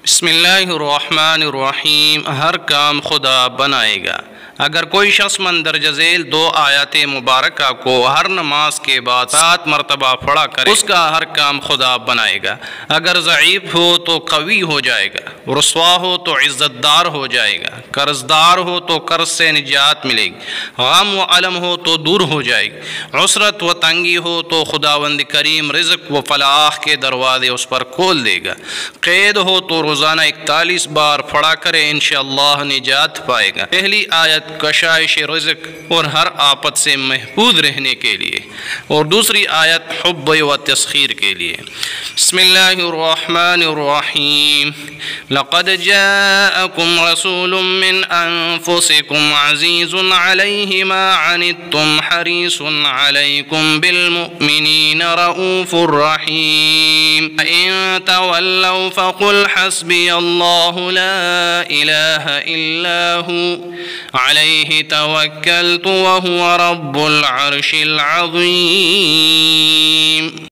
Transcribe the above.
بسم اللہ الرحمن الرحیم، ہر کام خدا بنائے گا۔ اگر کوئی شخص مندرجہ ذیل 2 آیات مبارکہ کو ہر نماز کے بعد 7 مرتبہ پڑھا کرے، اس کا ہر کام خدا بنائے گا۔ اگر ضعیف ہو تو قوی ہو جائے گا، رسوا ہو تو عزت دار ہو جائے گا، قرض دار ہو تو قرض سے نجات ملے گی، غم و علم ہو تو دور ہو جائے گی، عسرت و تنگی ہو تو خداوند کریم رزق و فلاح کے دروازے اس پر کھول دے گا، قید ہو تو روزانہ 41 بار پڑھا کرے، انشاءاللہ نجات پائے گا۔ پہلی آیت کشائش رزق اور ہر آفت سے محفوظ رہنے کے لیے، اور دوسری آیت حب و تسخیر کے لیے۔ بسم اللہ الرحمن الرحیم، لقد جاءکم رسول من انفسکم عزیز علیہ ما عنتم حریص علیکم بالمؤمنین رؤوف رحیم، ان تولوا فقل حسبی اللہ لا الہ الا هو علیہ توکلت وہو رب العرش العظیم۔